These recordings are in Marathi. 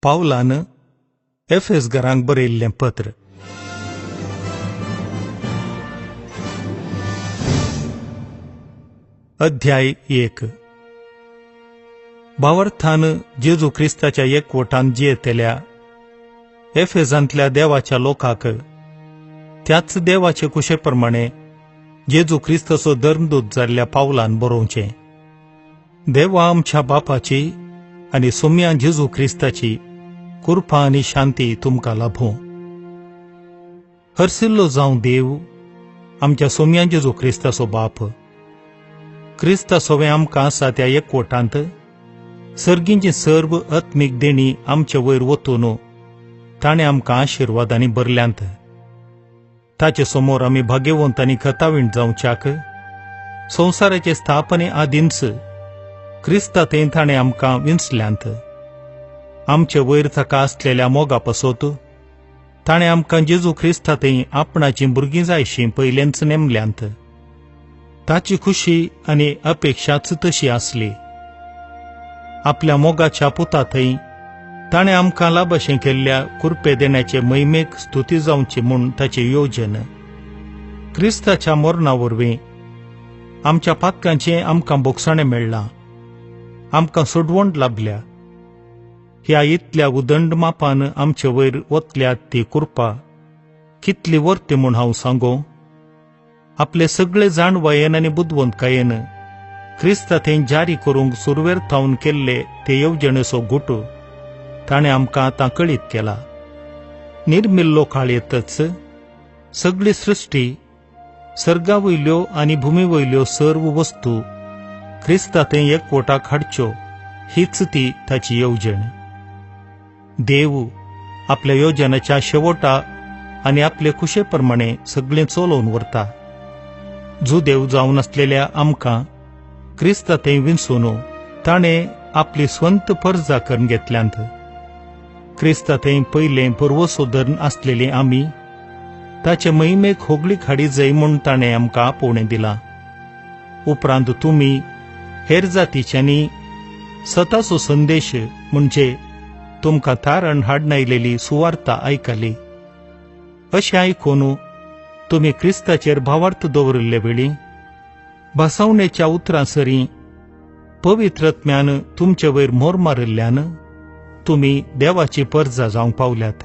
पावलान एफेस घरांक बरयल्लें पत्र. अध्याय 1. भावार्थान जेजू ख्रिस्ताच्या एकवटान जियेतेल्या एफेसांतल्या देवाच्या लोकांक त्याच देवाचे कुशेप्रमाणे जेजू ख्रिस्ताचो धर्मदूत जाल्ल्या पावलान बरोवचें. देवा आमच्या बापाची आनी सोम्या जेजू ख्रिस्ताची कृपा आनी शांती तुमकां लाभो. हरसिल्लो जावं देव आमच्या सोम्या जेजू ख्रिस्ताचो बाप. क्रिस्ता सोवे आमकां आसा त्या एकवटांत सर्गींची सर्व आत्मीक देणी आमचे वयर वतून ताणें आमकां आशिर्वादांनी भरल्यांत. ताचे समोर आमी भाग्यवंत आनी खतावीण जावच्याक संवसाराचे स्थापने आदींच क्रिस्तांतय ताणें आमकां विंचल्यांत. आमचे वयर ताका आसलेल्या मोगा पासत ताणें आमकां जेजू ख्रिस्तांतय आपणाची भुरगीं जायशीं पयलेंच नेमल्यांत. ताची खुशी आनी अपेक्षाच तशी आसली. आपल्या मोगाच्या पुतांतय ताणें आमकां लाभशें केल्ल्या कृपे देण्याचे महिमेक स्तुती जावची म्हूण ताचे योजन. क्रिस्ताच्या मरणा वरवीं आमच्या पातकांचें आमकां बोगसाणें मेळ्ळां, आमकां सोडवण लाभल्या. ह्या इतल्या उदंड मापान आमचे वयर वतल्या ती कृपा कितली वर्ती म्हूण हांव सांगो. आपले सगळे जाणवायेन आनी बुदवंतकायेन क्रिस्तांतय जारी करूंक सुरवेर थावन केल्ले ते येवजणेचो गुट ताणें आमकां आतां कळीत केला. निर्मिल्लो काळ येतच सगळी सृश्टी, सर्गा वयल्यो आनी भुमी वयल्यो सर्व वस्तू क्रिस्तांतय एकवटाक हाडच्यो हीच ती ताची येवजण. देव आपल्या योजनाच्या शेवटा आनी आपले कुशेप्रमाणे सगळें चलोवन व्हरता. जुदेव जावन आसलेल्या आमकां क्रिस्तांतय विंचून ताणें आपली स्वंत परजा करून घेतल्यांत. क्रिस्तांतय पयलें पर्वसोदर आसलेली आमी ताचे महिमेक होगळीक हाडी जाय म्हूण ताणें आमकां आपोवणें दिलां. उपरांत तुमी हेर जातीच्यांनी सताचो संदेश म्हणजे तुमकां तारण हाडून आयिल्ली सुवार्ता आयकली. अशें आयकून तुमी क्रिस्ताचेर भावार्थ दवरिल्ले वेळी भासावणेच्या उतरां सरी पवित्रत्म्यान तुमचे वयर मोर मारिल्ल्यान तुमी देवाची परजा जावंक पावल्यात.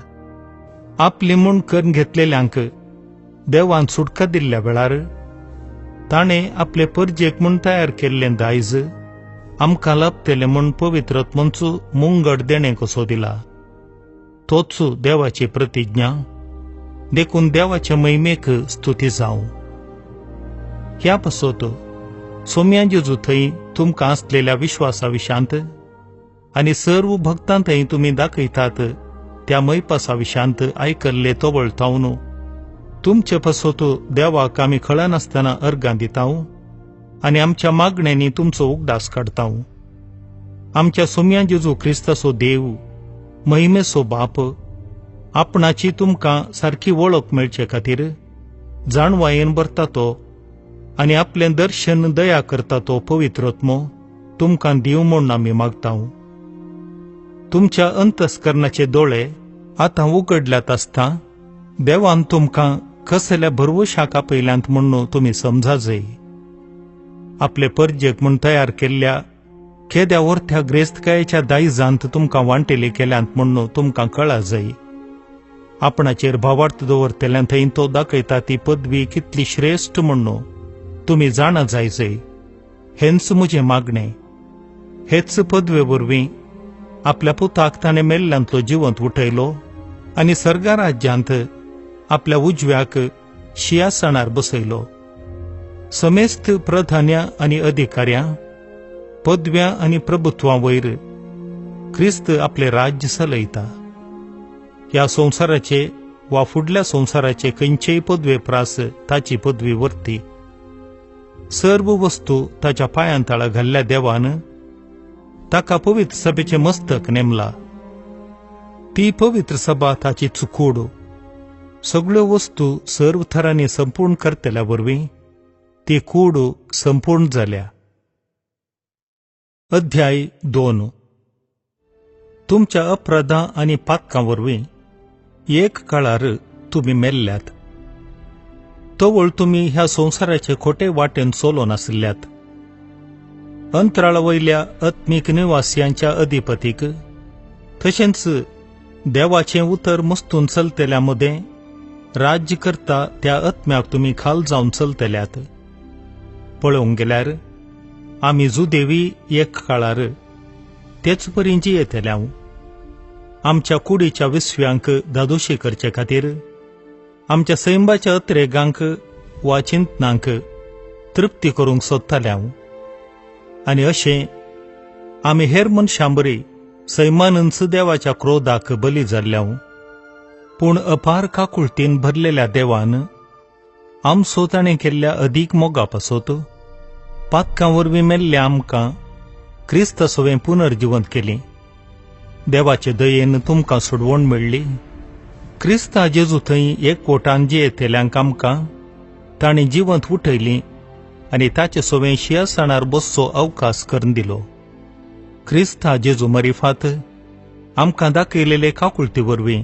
आपली म्हूण करून घेतलेल्यांक देवान सुटका दिल्ल्या वेळार ताणें आपले परजेक म्हूण तयार केल्लें दायज आमकां लाभतलें म्हूण पवित्रत्मांचो मुंगड देणे कसो दिला. तोच देवाची प्रतिज्ञा देखून देवाच्या महिमेक स्तुती जावं. ह्या पासत सोम्या जेजू थंय तुमकां आसलेल्या विश्वासा विशांत आनी सर्व भक्तांतय तुमी दाखयतात त्या मैपासा विशांत आयकल्ले तोवळ थावन तुमचे पासत देवाक आमी कळनासतना अर्गां दितांव आनी आमच्या मागण्यांनी तुमचो उगडास काडतांव. आमच्या सोम्या जेजू क्रिस्ताचो देव महिमेचो बाप आपणाची तुमकां सारकी वळख मेळचे खातीर जाणवायेन भरता तो आनी आपलें दर्शन दया करता तो पवित्रत्मो तुमकां दिव म्हूण आमी मागतांव. तुमच्या अंतस्करणाचे दोळे आतां उगडल्यात आसता देवान तुमकां कसल्या भरवशाक आपयल्यांत म्हूण तुमी समजा जाय. आपले परजेक म्हूण तयार केल्ल्या केद्या वर्थ्या ग्रेस्तकायेच्या दायजांत तुमकां वांटेली केल्यांत म्हूण तुमकां कळा जाय. आपणाचेर भावार्थ दवरतेल्यांत थंय तो दाखयता ती पदवी कितली श्रेश्ठ म्हूण तुमी जाणा जाय. हेंच म्हजें मागणें. हेच पदवे वरवीं आपल्या पुताक ताणें मेल्ल्यांतलो जिवंत उठयलो आनी सर्गा राज्यांत आपल्या उजव्याक शिंयासणार बसयलो. समेस्त प्रधान्या आनी अधिकाऱ्यां, पदव्या आनी प्रभुत्वां वयर क्रिस्त आपले राज्य चलयता. ह्या संवसाराचे वा फुडल्या संवसाराचे खंयचेय पदवे प्रास ताची पदवी वर्ती. सर्व वस्तू ताच्या पांयां तळा घाल्ल्या देवान ताका पवित्र सभेचे मस्तक नेमला. ती पवित्र सभा ताची चुकूड. सगळ्यो वस्तू सर्व थरांनी संपूर्ण करतल्या वरवीं ती कूड संपूर्ण जाल्या. अध्याय 2. तुमच्या अपराधा आणि पातकांवरवीं एक काळार तुम्ही मेल्ल्यात. तवळ तुम्ही ह्या संसाराचे खोटे वाटेन चलोन आशिल्ल्यात. अंतराळावयल्या आत्मीक निवासियांच्या अधिपतीक तशेंच देवाचें उतर मस्तून चलतल्यांमध्ये राज्य करता त्या आत्म्याक तुम्ही खाल जावन चलतल्यात. पळोवंक गेल्यार आमी जुदेवी एक काळार तेच परी जियेतल्या. आमच्या कुडीच्या विस्व्यांक दादोशी करचे खातीर, आमच्या सैंबाच्या अत्रेगांक वा चिंतनांक तृप्ती करूंक सोदताल्या. आनी अशें आमी हेर मनशांबरी सैमानच देवाच्या क्रोधाक बली जाल्ल्या. पूण अपार काकुळतीन भरलेल्या देवान आमचो ताणें केल्ल्या अदीक मोगा पासत पातकांवरवीं मेल्ल्या आमकां क्रिस्तासोवें पुनर्जिवंत केली. देवाचे दयेन तुमकां सोडवण मेळ्ळी. क्रिस्ता जेजू थंय एकवटान जियेतल्यांक आमकां ताणें जिवंत उठयली आनी ताचे सोवें शिंयासणार बसचो अवकाश करून दिलो. क्रिस्ता जेजू मरिफात आमकां दाखयलेले काकुळती वरवीं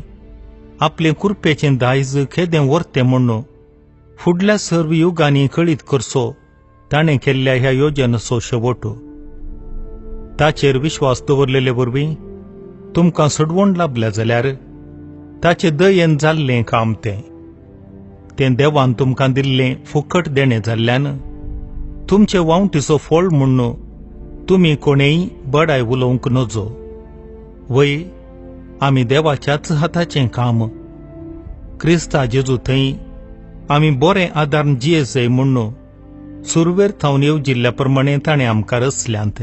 आपले कुरपेचें दायज केदें व्हरतें म्हूण फुडल्या सर्व युगांनी कळीत करचो ताणें केल्ल्या ह्या योजनेचो शेवट. ताचेर विश्वास दवरलेले वरवीं तुमकां सोडवण लाभल्या जाल्यार ताचे दयेन जाल्लें काम तें देवान तुमकां दिल्लें फुकट देणें जाल्ल्यान तुमचे वावटीचो फळ म्हूण तुमी कोणेय बडाय उलोवंक नजो. वय आमी देवाच्याच हाताचें काम. क्रिस्ता जेजू थंय आमी बरें आदारान जियेचय म्हूण सुरवेर थावन येवजिल्ल्या प्रमाणें ताणें आमकां रचल्यांत.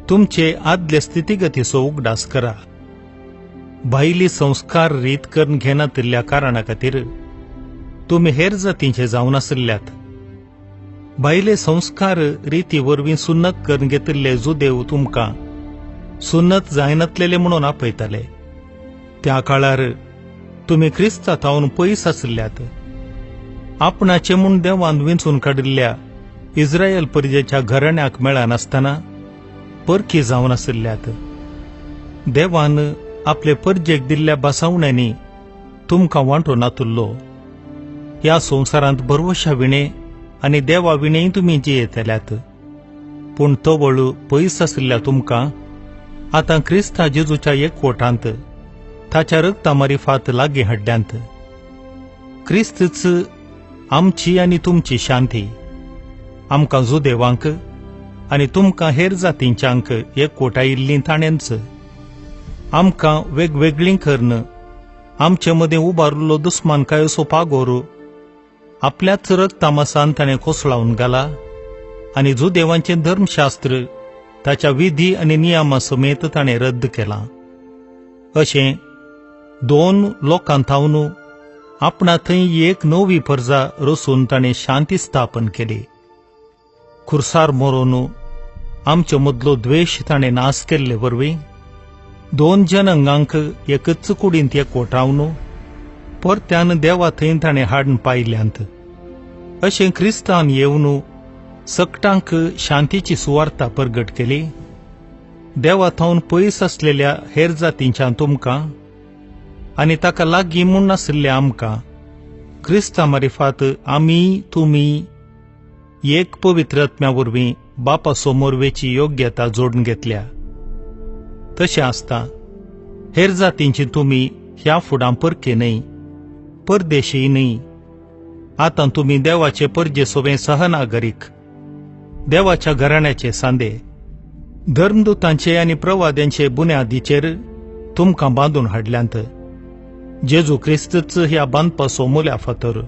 तुमचे आदले स्थितीगतीचो उगडास करा. भायली संस्कार रीत करून घेनातिल्ल्या कारणा खातीर तुमी हेर जातींचे जावन आशिल्ल्यात. भायले संस्कार रिती वरवीं सुन्नत करून घेतिल्ले जुदेव तुमकां सुन्नत जायनातलेले म्हणून आपयताले. त्या काळार तुमी क्रिस्ता थावन पयस आशिल्ल्यात. आपणाचे म्हूण देवान वेंचून काडिल्ल्या इस्रायल परजेच्या घराण्याक मेळनासतना परकी जावन आशिल्ल्यात. देवान आपले परजेक दिल्ल्या बसावण्यांनी तुमकां वांटो नातुल्लो. ह्या संवसारांत भरवशा विणे आनी देवा विणेय तुमी जियेतल्यात. पूण तवळ पयस आशिल्ल्या तुमकां आतां क्रिस्ता जेजूच्या एकवटांत ताच्या रक्ता मारिफात लागीं हाडल्यांत. क्रिस्तच आमची आनी तुमची शांती आमकां जुदेवांक आनी तुमकां हेर जातींच्यांक एकवटायिल्लीं ताणेंच आमकां वेगवेगळीं करून आमचे मदें उबारिल्लो दुस्मानकायेचो पागोर आपल्याच रक्तामासान ताणें कोसळावन घाला आनी जुदेवांचें धर्मशास्त्र ताच्या विधी आनी नियमा समेत ताणें रद्द केलां. अशें दोन लोकां थावन आपणा थंय एक नवी परजा रचून ताणें शांती स्थापन केली. खुर्सार मरोन आमचे मदलो द्वेश ताणें नाश केल्ले वरवीं दोन जनांगांक एकच कुडींत एकवटावन परत्यान देवा थंय ताणें हाडून पायल्यांत. अशें क्रिस्तान येवन सकटांक शांतीची सुवार्ता परगट केली. देवा थावन पयस आसलेल्या हेर जातींच्या तुमकां आनी ताका लागीं म्हूण आशिल्ल्या आमकां क्रिस्ता मारिफात आमी तुमी एक पवित्र आत्म्या वरवीं बापा समोर वेची योग्यता जोडून घेतल्या. तशें आसता हेर जातींची तुमी ह्या फुडां परके न्हय, परदेशी न्हय. आतां तुमी देवाचे परजे सोवें सहनागरीक, देवाच्या घराण्याचे सांदे, धर्मदूतांचे आनी प्रवाद्यांचे बुन्यादीचेर तुमकां बांदून हाडल्यांत. जेजू क्रिस्तच ह्या बांदपाचो मुल्या फातर.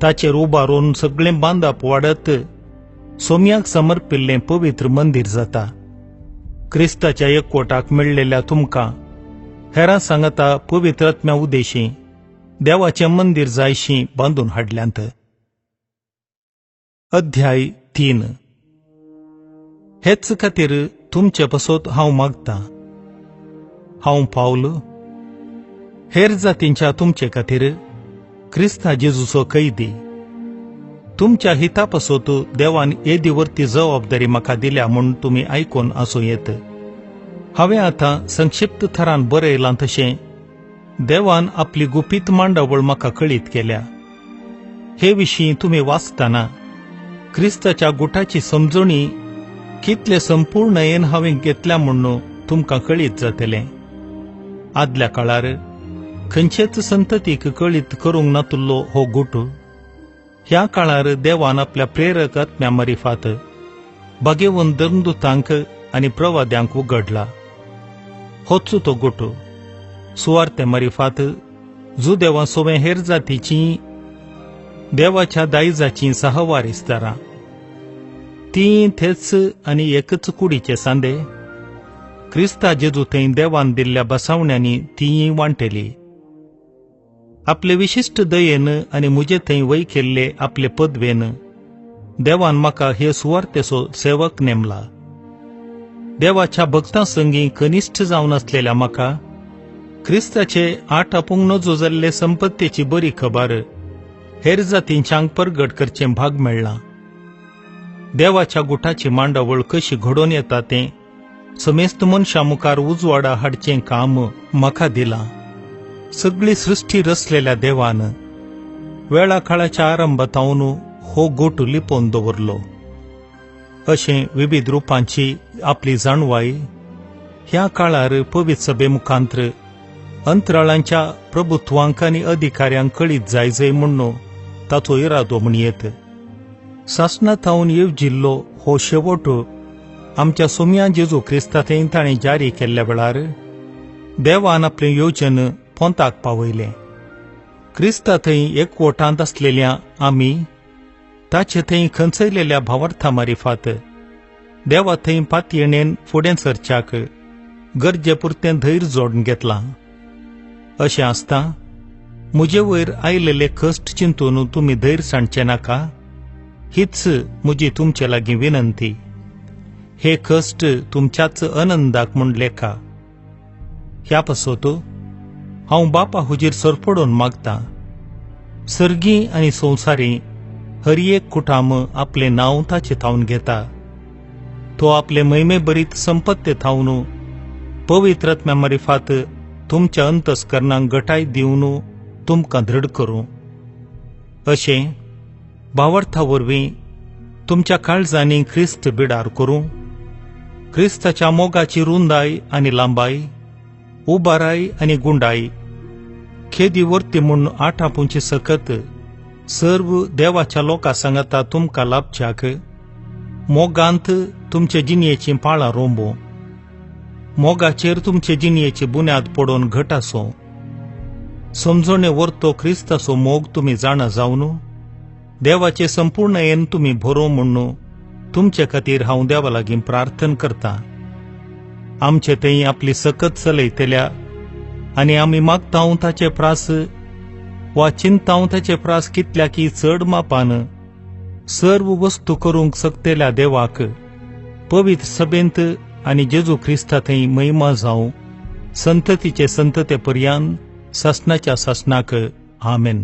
ताचेर उबारून सगळें बांदप वाडत सोम्याक समर्पिल्लें पवित्र मंदीर जाता. क्रिस्ताच्या एकवटाक मेळ्ळेल्या तुमकां हेरां सांगता पवित्र आत्म्या उदेशी देवाचें मंदीर जायशीं बांदून हाडल्यांत. अध्याय 3. हेच खातीर तुमचे पासत हांव मागतां. हांव पावल, हेर जातींच्या तुमचे खातीर क्रिस्ता जेजूचो कैदी. तुमच्या हिता पासत देवान येदीवरती जबाबदारी म्हाका दिल्या म्हूण तुमी आयकून आसूं येत. हांवें आतां संक्षिप्त थरान बरयलां तशें देवान आपली गुपीत मांडावळ म्हाका कळीत केल्या. हे विशीं तुमी वाचतना क्रिस्ताच्या गुटाची समजणी कितले संपूर्णयेन हांवें घेतल्या म्हणून तुमकां कळीत जातलें. आदल्या काळार खंयचेच संततीक कळीत करूंक नातुल्लो हो गुट ह्या काळार देवान आपल्या प्रेरक आत्म्या मारिफात भाग्यवन धर्मदूतांक आनी प्रवाद्यांक उगडला. होच तो गुट सुवार्ते मारिफात जुदेवां सोबे हेर जातीची देवाच्या दायजाची सहवारीसदारां. ती थेच आनी एकच कुडीचे सांदे क्रिस्ता जेजू थंय देवान दिल्ल्या बसावण्यांनी तीय वांटेली. आपले विशिश्ट दयेन आनी मुजे थंय वय केल्ले आपले पदवेन देवान म्हाका हे सुवार्तेचो सेवक नेमला. देवाच्या भक्तां संगी कनिश्ठ जावन आसलेल्या म्हाका क्रिस्ताचे 8 अपूंग नजो जाल्ले संपत्तेची बरी खबर हेर जातींच्यांक परगट करचे भाग मेळ्ळा. देवाच्या गुटाची मांडावळ कशी घडोवन येता तें समेस्त मनशां मुखार उजवाडा हाडचें काम म्हाका दिलां. सगळी सृश्टी रचलेल्या देवान वेळा काळाच्या आरंभातावन हो गुट लिपोवन दवरलो. अशें विविध रुपांची आपली जाणवाय ह्या काळार पवित्र सभे मुखांत्र अंतराळांच्या प्रभुत्वांक आनी अधिकाऱ्यांक कळीत जाय म्हणून ताचो इरादो म्हणयेत. सासणातावन येवजिल्लो हो शेवट आमच्या सोम्या जेजू क्रिस्तांतय ताणें जारी केल्ल्या वेळार देवान आपलें येवजन पोंताक पावयलें. क्रिस्ता थंय एकवटांत आसलेल्या आमी ताचे थंय खंचयलेल्या भावार्थां मारिफात देवा थंय पातयेणेन फुडें सरच्याक गरजे पुरतें धैर्य जोडून घेतलां. अशें आसता म्हजे वयर आयिल्ले कश्ट चिंतून तुमी धैर्य सांडचे नाका हीच म्हजी तुमचे लागीं विनंती. हे कश्ट तुमच्याच आनंदाक म्हूण लेखा. ह्या पासत हांव बापा हुजीर सरपडोवन मागतां. सर्गी आनी संवसारी हर एक कुटाम आपले नांव ताचे थावन घेता. तो आपले महिमे बरीत संपत्ते थावन पवित्र आत्म्या मारिफात तुमच्या अंतस्करणांक गटाय दिवन तुमकां दृढ करूं. अशें भावार्था वरवीं तुमच्या काळजांनी ख्रिस्त बिडार करूं. क्रिस्ताच्या मोगाची रुंदाय आनी लांबाय, उबाराय आनी गुंडाय खेदी वर्ती म्हूण 8 अपूंचे सकत सर्व देवाच्या लोकां सांगता तुमकां लाभच्याक मोगांत तुमचे जिणयेचीं पाळां रोंबो. मोगाचेर तुमचे जिणयेची बुन्याद पडोवन घट आसूं. समजणे वर्तो क्रिस्ताचो मोग तुमी जाणा जावन देवाचे संपूर्णयेन तुमी भरो म्हणून तुमचे खातीर हांव देवा लागीं प्रार्थना करतां. आमचे थंय आपली सकत चलयतल्या आनी आमी मागतां ताचे प्रास वा चिंतां ताचे प्रास कितल्याकी चड मापान सर्व वस्तू करूंक शकतेल्या देवाक पवित्र सभेंत आनी जेजू क्रिस्ता थंय महिमा जावं संततीचे संतते पर्यंत सासणाच्या सासणाक आमेन.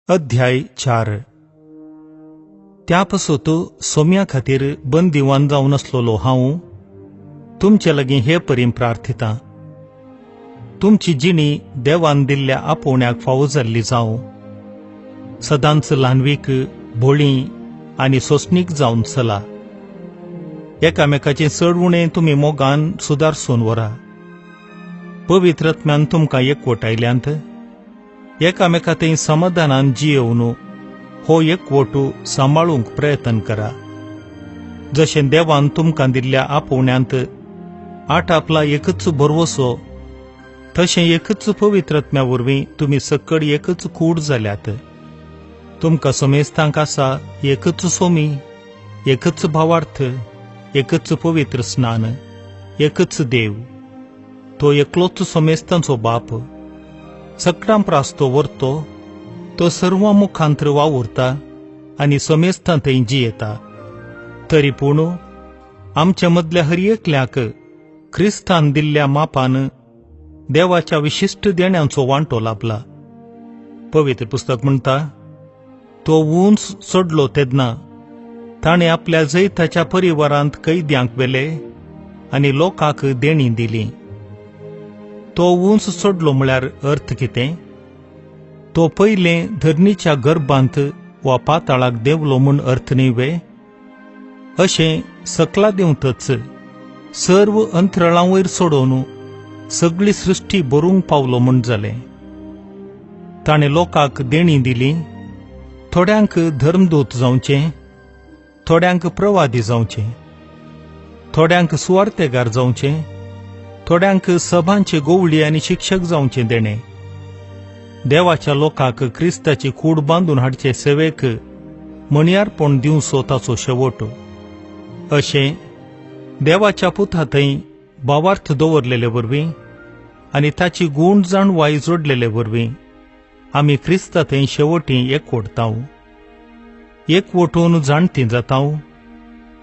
अध्याय 4. त्या पासत सोम्या खातीर बंदिवान जावन आसलोलो हांव तुमचे लागीं हे परीं प्रार्थितां. तुमची जिणी देवान दिल्ल्या आपोवण्याक फावो जाल्ली जावं. सदांच ल्हानवीक भोळी आनी सोंसणीक जावन चला. एकामेकाचें चड उणें तुमी मोगान सुदारसून व्हरा. पवित्र आत्म्यान तुमकां एकवटायल्यांत एकामेका थंय समाधानान जियेवन हो एकवट सांबाळूंक प्रयत्न करा. जशें देवान तुमकां दिल्ल्या आपोवण्यांत आपला एकच भरवसो तशें एकच पवित्र आत्म्या वरवीं तुमी सकड एकच कूड जाल्यात. तुमकां समेस्तांक आसा एकच सोमी, एकच भावार्थ, एकच पवित्र स्नान, एकच देव. तो एकलोच समेस्तांचो बाप. सकडां प्रास्तो व्हरतो. तो सर्वां मुखांत्र वावुरता आनी समेस्तां थंय जियेता. तरी पूण आमच्या मदल्या हर एकल्याक क्रिस्तान दिल्ल्या मापान देवाच्या विशिश्ट देण्यांचो वांटो लाभला. पवित्र पुस्तक म्हणटा, तो उंच चडलो तेदना ताणें आपल्या जैताच्या परिवारांत कैद्यांक वेले आनी लोकांक देणी दिली. तो उंच चडलो म्हळ्यार अर्थ कितें? तो पयले धरणीच्या गर्भांत वा पाताळाक देंवलो म्हूण अर्थ न्ही वे? अशें सकला देंवतच सर्व अंतराळां वयर सोडून सगळी सृश्टी बरूंक पावलो म्हूण जालें. ताणें लोकांक देणी दिली. थोड्यांक धर्मदूत जावचे, थोड्यांक प्रवादी जावचे, थोड्यांक सुवार्थेगार जावचे, थोड्यांक सभांचे गोवळी आनी शिक्षक जावचे देणे. देवाच्या लोकांक क्रिस्ताची कूड बांदून हाडचे सेवेक मणयारपण दिवचो ताचो शेवट. अशें देवाच्या पुता थंय भावार्थ दवरलेले वरवीं आनी ताची गूण जाणवाय जोडलेले वरवीं आमी क्रिस्ता थंय शेवटी एकवटतांव. एकवटून जाणटीं जातांव,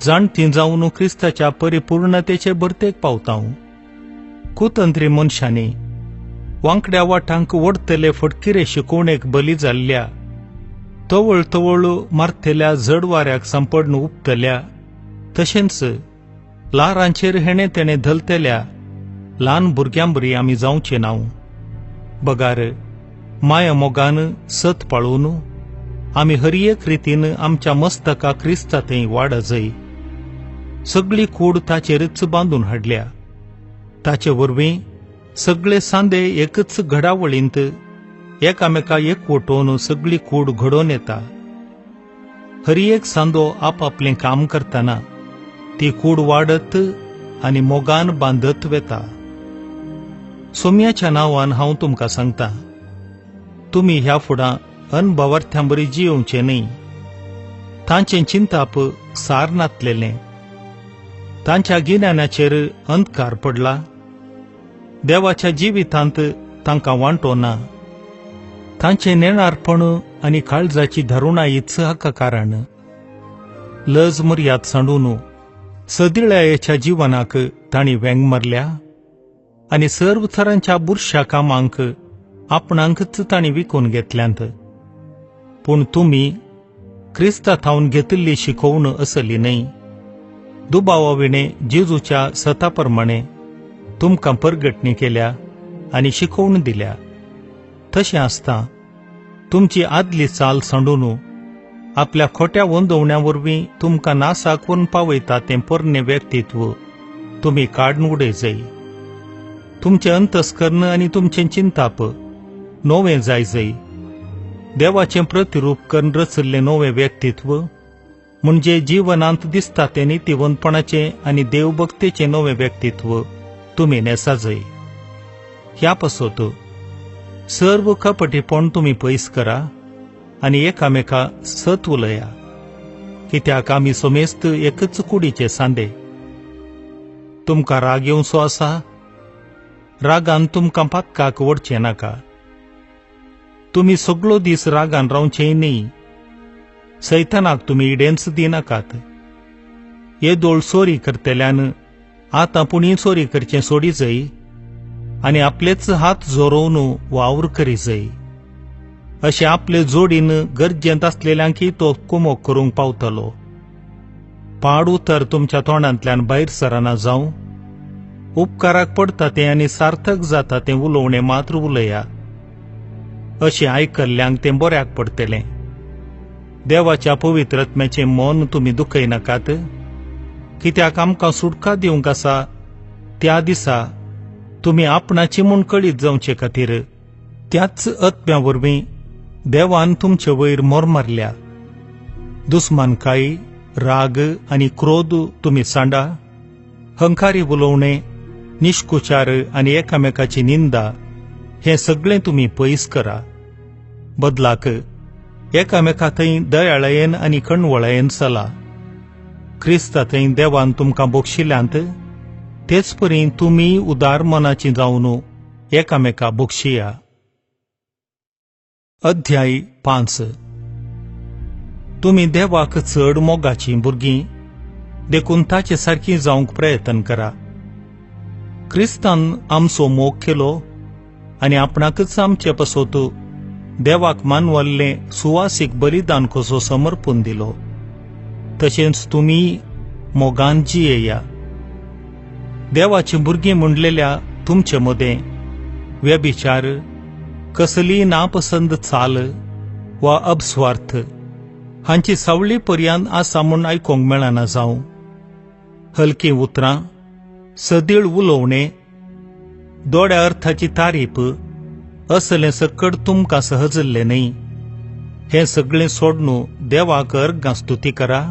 जाणटीं जावन क्रिस्ताच्या परिपूर्णतेचे भरतेक पावतांव. कुतंत्री मनशांनी वांकड्या वाटांक वडतले फटकिरे शिकोवणेक बली जाल्ल्या, तवळ तवळ मारतल्या जड वाऱ्याक सांपडन उपतल्या, तशेंच लारांचेर हेणे तेणे धलतल्या ल्हान भुरग्यांबरी आमी जावचे नाव. बगार माया मोगान सत पाळून आमी हर एक रितीन आमच्या मस्तका क्रिस्ता थंय वाड जाय. सगळी कूड ताचेरच बांदून हाडल्या. ताचे वरवीं सगळे सांदे एकच घडावळींत एकामेका एकवटून सगळी कूड घडोवन येता. हर एक सांदो आपापलें काम करतना ती कूड वाडत आनी मोगान बांदत वेता. सोम्याच्या नांवान हांव तुमकां सांगतां, तुमी ह्या फुडां अनभवार्थ्यांबरी जियोवचे न्ही. तांचें चिंताप सार नातलेलें, तांच्या गिन्यानाचेर अंधकार पडला. देवाच्या जिवितांत तांकां वांटो ना. तांचें नेणारपण आनी काळजाची धरुणाईच हाका कारण. लज मर्याद सांडून सदिळ्याच्या जिवनाक तांणी वेंग मारल्या आनी सर्व थरांच्या बुरश्या कामांक आपणांकच तांणी विकून घेतल्यांत. पूण तुमी क्रिस्ता थावन घेतिल्ली शिकोवन असली न्हय. दुबावाविणे जेजूच्या सताप्रमाणे तुमकां परगटणी केल्या आनी शिकोवन दिल्या. तशें आसता तुमची आदली चाल सांडून आपल्या खोट्या वंदवण्या वरवीं तुमकां नासाक व्हरून पावयता तें पोरणे व्यक्तित्व तुमी काडून उडय जाय. तुमचें अंतस्करण आनी तुमचें चिंताप नवें जाय जाय. देवाचें प्रतिरूप करून रचल्लें नवें व्यक्तित्व म्हणजे जिवनांत दिसता तें नितीवंतपणाचें आनी देवभक्तेचें नवें व्यक्तित्व तुमी नेसा जाय. ह्या पासत सर्व कपटीपण तुमी पयस करा आनी एकामेका सत उलया, कित्याक आमी सोमेस्त एकच कुडीचे सांदे. तुमकां राग येवचो आसा? रागान तुमकां पातकाक वडचें नाका. तुमी सगळो दीस रागान रावचेंय न्ही. सैतानाक तुमी इडेंच दिनाकात. येदोळ चोरी करतल्यान आतां पुणी चोरी करचें सोडी जाय आनी आपलेच हात जोरोवन वावर करी जाय. अशें आपले जोडीन गरजेंत आसलेल्यांकी तो कुमोग करूंक पावतलो. पाड उतर तुमच्या तोंडांतल्यान भायर सरना जावं. उपकाराक पडटा तें आनी सार्थक जाता तें उलोवणें मात्र उलया. अशें आयकल्ल्यांक तें बऱ्याक पडटलें. देवाच्या पवित्रात्म्याचें मन तुमी दुखयनाकात, कित्याक आमकां सुटका दिवंक आसा त्या दिसा तुमी आपणाची म्हूण कळीत जावचे खातीर त्याच आत्म्या वरवीं देवान तुमचे वयर मोर मारल्या. दुस्मानकाय, राग आनी क्रोध तुमी सांडा. हंकारी उलोवणें, निश्कुचार आनी एकामेकाची निंदा हें सगळें तुमी पयस करा. बदलाक एकामेका थंय दयाळयेन आनी कणवळायेन चला. क्रिस्ता थंय देवान तुमकां बक्षिल्यांत तेच परी तुमी उदार मनाची जावन एकामेका बक्षिया. अध्याय 5. तुमी देवाक चड मोगाची भुरगीं देखून ताचे सारकी जावंक प्रयत्न करा. क्रिस्तान आमचो मोग केलो आनी आपणाकच आमचे पासत देवाक मानवल्लें सुवासीक बलिदान कसो समर्पून दिलो. तशेंच तुमी मोगान जियेया. देवाची भुरगीं म्हणलेल्या तुमचे मदें व्यभिचार, कसली नापसंद चाल वा अपस्वार्थ हांची सावळी पर्यंत आसा म्हूण आयकोंक मेळना जावं. हलकी उतरां, सदीळ उलोवणे, दोड्या अर्थाची तारीफ असलें सकट तुमकां सहजल्लें न्ही. हें सगळें सोडून देवाक अर्गां स्तुती करा.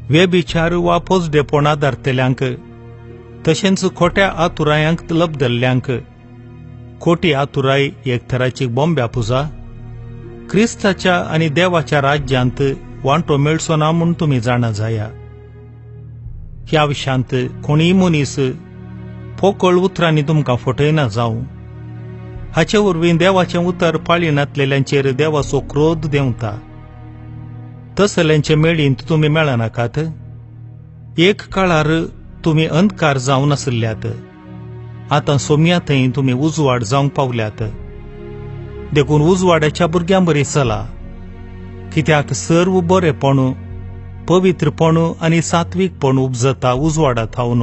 व्यभिचार वा पोजडेपणां दारतल्यांक, तशेंच खोट्या आतुरायांक लबदल्ल्यांक खोटी आतुराय एक तराची बोंब्या पुजा क्रिस्ताच्या आनी देवाच्या राज्यांत वांटो मेळचो ना म्हूण तुमी जाणा जाया. ह्या विशयांत कोणीय मनीस पोकळ उतरांनी तुमकां फटयना जावं. हाचे वरवीं देवाचें उतर पाळी नातलेल्यांचेर देवाचो क्रोध देंवता. तसल्यांचे मेळींत तुमी मेळनाकात. एक काळार तुमी अंधकार जावन आसल्यात, आतां सोम्यातय तुमी उजवाड जावंक पावल्यात. देखून उजवाडाच्या भुरग्यां बरी चला, कित्याक सर्व बरेपण, पवित्रपण आनी सात्विकपण उपजता उजवाडांत थावन.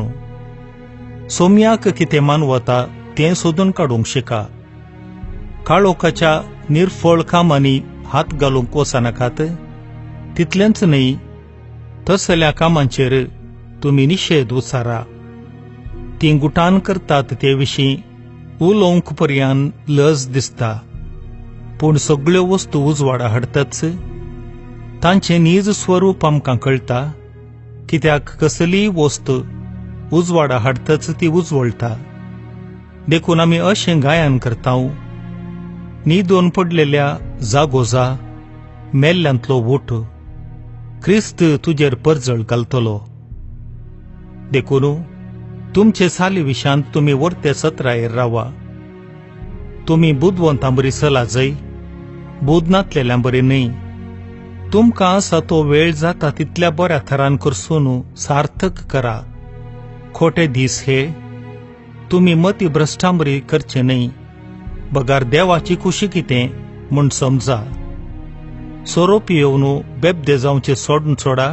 सोम्याक कितें मानवता तें सोदून काडूंक शिका. काळोखाच्या निर्फळ कामांनी हात घालूंक वचनाकात. तितलेंच न्ही, तसल्या कामांचेर तुमी निशेध उचारा. ती गुटान करतात ते विशीं उलोवंक पर्यंत लज दिसता, पूण सगळ्यो वस्तू उजवाडा हाडटाच. तांचें नीज स्वरूप आमकां कळटा, कित्याक कसलीय वस्त उजवाडा हाडटाच ती उजवळटा. देखून आमी अशें गायन करता, न्हिदोवन पडलेल्या जागोजा, मेल्ल्यांतलो उठ, क्रिस्त तुजेर परजळ घालतलो. देखून तुमचे साली विशांत तुमी वर्ते सत्रायेर रावा. तुमी बुदवंतां बरी चला जय, बुद नातलेल्यां बरी न्ही. तुमकां आसा तो वेळ जाता तितल्या बऱ्या थरान करसून सार्थक करा. खोटे दीस हे तुमी मती भ्रश्टांबरी करचे न्ही. बगार देवाची खुशी कितें म्हूण समजा. सोरोप येवन बेबदे जावचें सोडून सोडा,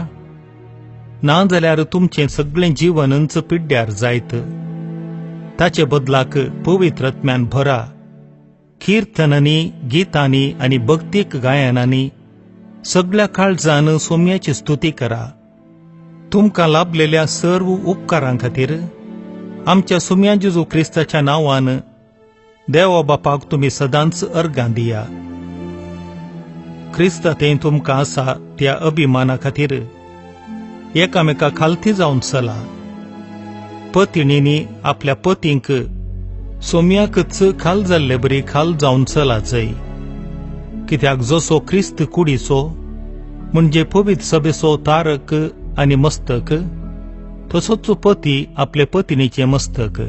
ना जाल्यार तुमचें सगळें जीवनच पिड्ड्यार जायत. ताचे बदलाक पवित्र आत्म्यान भरा. किर्तनांनी, गितांनी आनी भक्तीक गायनांनी सगळ्या काळजान सोम्याची स्तुती करा. तुमकां लाभलेल्या सर्व उपकारां खातीर आमच्या सोम्या जेजू क्रिस्ताच्या नांवान देवा बापाक तुमी सदांच अर्गां दिया. क्रिस्तांतय तुमकां आसा त्या अभिमाना खातीर एकामेका खालती जावन चला. पत्नींनी आपल्या पतींक सोम्याकच खाल जाल्ले बरी खाल जावन चला जय. कित्याक जसो क्रिस्त कुडीचो म्हणजे पवित्र सभेचो तारक आनी मस्तक, तसोच पती आपले पत्नीचे मस्तक.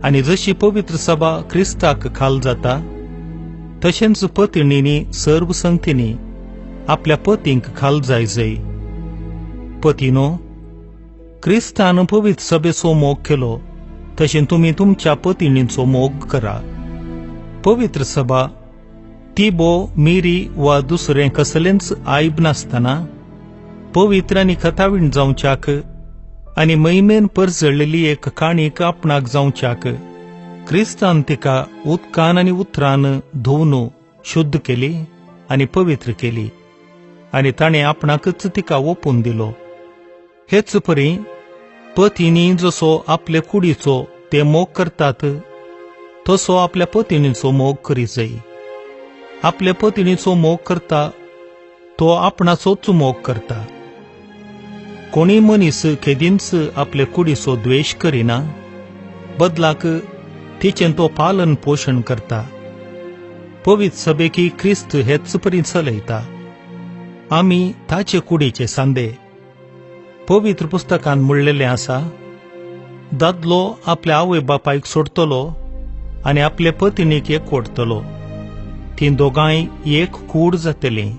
आनी जशी पवित्र सभा क्रिस्ताक खाल जाता, तशेंच पत्नींनी सर्व संगतींनी आपल्या पतींक खाल जाय जय. पतीनो, क्रिस्तान पवित्र सभेचो मोग केलो, तशें तुमी तुमच्या पत्नींचो मोग करा. पवित्र सभा तिबो, मिरी वा दुसरें कसलेंच आयब नासतना पवित्र आनी खतावीण जावच्याक आनी महिमेन परजळलेली एक काणीक आपणाक जावच्याक क्रिस्तान तिका उदकान आनी उतरान धुवन शुद्ध केली आनी पवित्र केली, आनी ताणें आपणाकच तिका ओपून दिलो. हेच परी पतींनी जसो आपले कुडीचो ते मोग करतात, तसो आपल्या पत्नीचो मोग करी जाय. आपल्या पत्नीचो मोग करता तो आपणाचोच मोग करता. कोणी मनीस केदींच आपले कुडीचो द्वेष करिना, बदलाक तिचें तो पालन पोषण करता. पवित्र सभेकी क्रिस्त हेच परी चलयता. आमी ताचे कुडीचे सांदे. पवित्र पुस्तकांत म्हणलेलें आसा, दादलो आपल्या आवय बापायक सोडतलो आनी आपले पत्नीक एकवटतलो, ती दोगांय एक कूड जातलीं.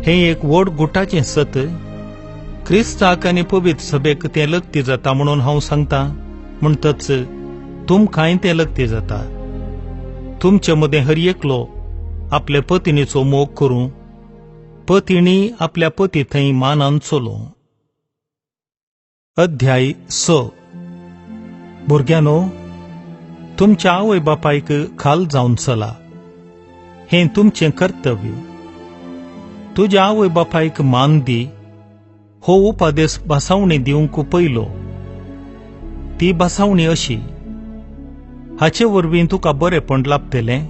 हें एक व्हड गुटाचें सत. क्रिस्ताक आनी पवित्र सभेक तें लग्ती जाता म्हणून हांव सांगतां, म्हणटच तुमकांय तें लग्ती जाता. तुमचे मदें हर एकलो आपल्या पत्नीचो मोग करूं, पत्नी आपल्या पती थंय मानान चलोवं. अध्याय 6. भुरग्यानो, तुमच्या आवय बापायक खाल जावन चला, हें तुमचें कर्तव्य. तुज्या आवय बापायक मान दी हो उपादेश भासावणी दिवंक पयलो. ती भासावणी अशी: हाचे वरवीं तुका बरेपण लाभतलें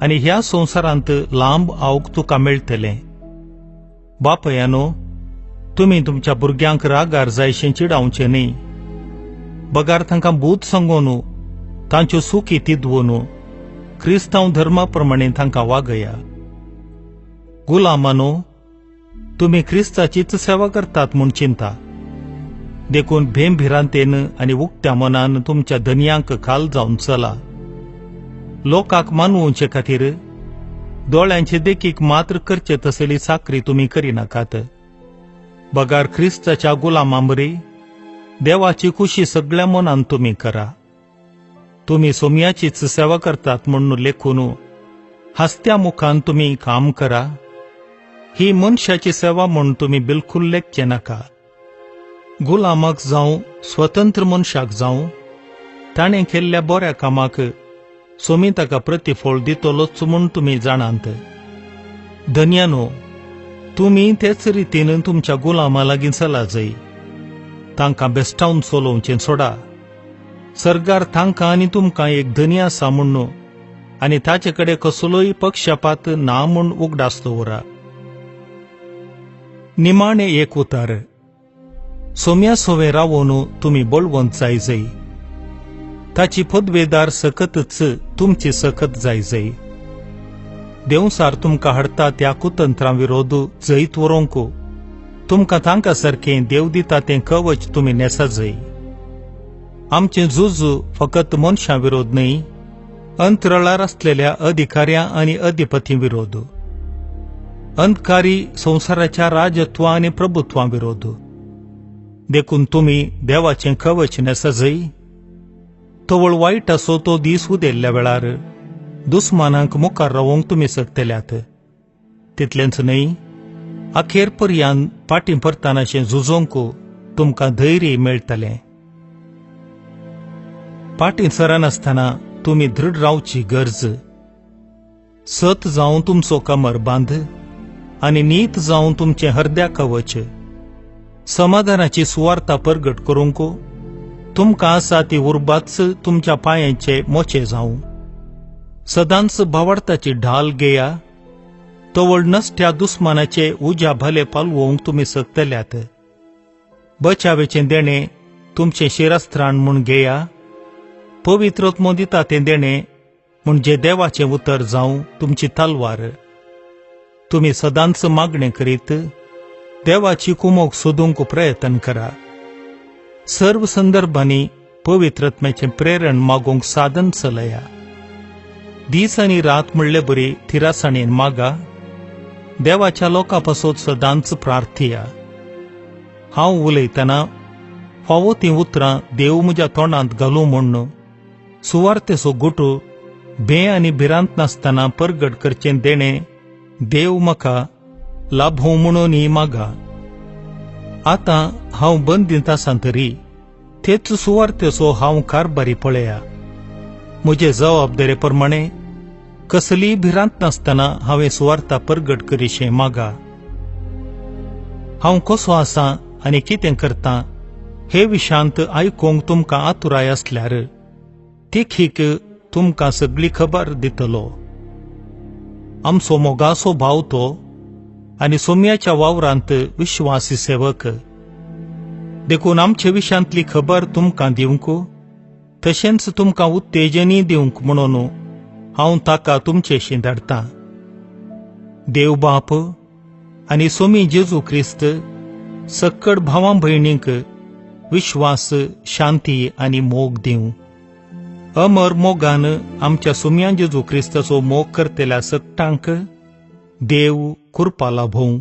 आनी ह्या संवसारांत लांब आवक तुका मेळटलें. बापयानो, तुमी तुमच्या भुरग्यांक रागार जायशें चिडावचें न्ही. बगार तांकां बूत सांगून तांच्यो सुखी तिदवून क्रिस्तांव धर्माप्रमाणे तांकां वागया. गुलामानो, तुमी क्रिस्ताचीच सेवा करतात म्हूण चिंता. देखून भेंभिरांतेन आनी उक्त्या मनान तुमच्या धनयांक खाल जावन चला. लोकांक मानवचे खातीर दोळ्यांचे देखीक मात्र करचे तसली साकरी तुमी करिनाकात. बगार क्रिस्ताच्या गुलामांबरी देवाची खुशी सगळ्या मनान तुमी करा. तुमी सोमयाचीच सेवा करतात म्हणून लेखून हस्त्या मुखान तुमी काम करा. ही मनशाची सेवा म्हणून तुमी बिलकुल लेखचे नाका. गुलामाक जावं स्वतंत्र मनशाक जावं ताणें केल्ल्या बऱ्या कामाक सोमी ताका प्रतिफळ दितलोच म्हूण तुमी जाणांत. धन्यानो, तुमी तेच रितीन तुमच्या गुलामा लागीं चला जाय. तांकां बेस्टावन चलोवचें सोडा. सरकार तांकां आनी तुमकां एक धनी आसा म्हूण आनी ताचे कडेन कसलोय पक्षपात ना म्हूण उगडास दवरा. निमाणें एक उतार: सोम्या सोवे रावून तुमी बळवंत जाय. ताची पदवेदार सकतच तुमची सकत जाय. देवसार तुमकां हाडटा त्या कुतंत्रां विरोध जैत व्हरूंक तुमकां तांकां सारकें देव दिता तें कवच तुमी नेसा जाय. आमचें झूज फकत मनशां विरोध न्ही, अंतराळार आसलेल्या अधिकाऱ्यां आनी अधिपती विरोध, अंधकारी संवसाराच्या राजत्वा आनी प्रभुत्वां विरोध. देखून तुमी देवाचें कवच नेसा जाय. तवळ वायट असो तो दीस उदेल्ल्या वेळार दुस्मानांक मुखार रावंक तुमी शकतल्यात. तितलेंच न्ही, अखेर पर्यंत फाटीं परतानाशें झुजोवंक तुमकां धैर्य मेळटलें. फाटीं सरनासतना तुमी दृढ रावची गरज. सत जावन तुमचो कमरबांद आनी नीत जावन तुमचें हृदय कवच. समाधानाची सुवार्ता परगट करूंक तुमकां आसा ती उर्बाच तुमच्या पांयांचे मोचे जावं. सदांच भावार्थाची ढाल घेया. तवळ नसत्या दुस्मानाचे उज्या भले पालवोवंक तुमी शकतल्यात. बचावेचें देणें तुमचें शिरस्त्राण म्हूण घेया. पवित्रत्व दिता तें देणें म्हणजे देवाचें उतर जावं तुमची तलवार. तुमी सदांच मागणें करीत देवाची कुमोक सोदूंक प्रयत्न करा. सर्व संदर्भांनी पवित्रत्म्याचें प्रेरण मागोवंक साधन चलया. दीस आनी रात म्हणले बरी थिरासाणेन मागा. देवाच्या लोकां पासत सदांच प्रार्थया. हांव उलयतना फावो तीं उतरां देव म्हज्या तोंडांत घालूं म्हूण सुवार्थेचो गुटू भे आनी भिरांत नासतना परगट करचें देणें देव म्हाका लाभो म्हणून मागा. आतां हांव बंदींत आसां तरी तेच सुवार्थेचो हांव कारभारी पळया. म्हजे जबाबदारे प्रमाणे कसलीय भिरांत नासतना हांवें सुवार्ता परगट करीशें मागा. हांव कसो आसां आनी कितें करतां हे विशांत आयकूंक तुमकां आतुराय आसल्यार देखीक तुमकां सगळी खबर दितलो. आमचो मोगाचो भाव तो आनी सोम्याच्या वावरांत विश्वासी सेवक. देखून आमचे विशांतली खबर तुमकां दिवंक तशेंच तुमकां उत्तेजनय दिवंक म्हणून हांव ताका तुमचेशी धाडटां. देव बाप आनी सोमी जेजू क्रिस्त सक्कड भावां भयणींक विश्वास, शांती आनी मोग दिवं. अमर मोगान आमच्या सोम्या जेजू क्रिस्ताचो मोग करतेल्या सक्तांक देव कृपा लाभों.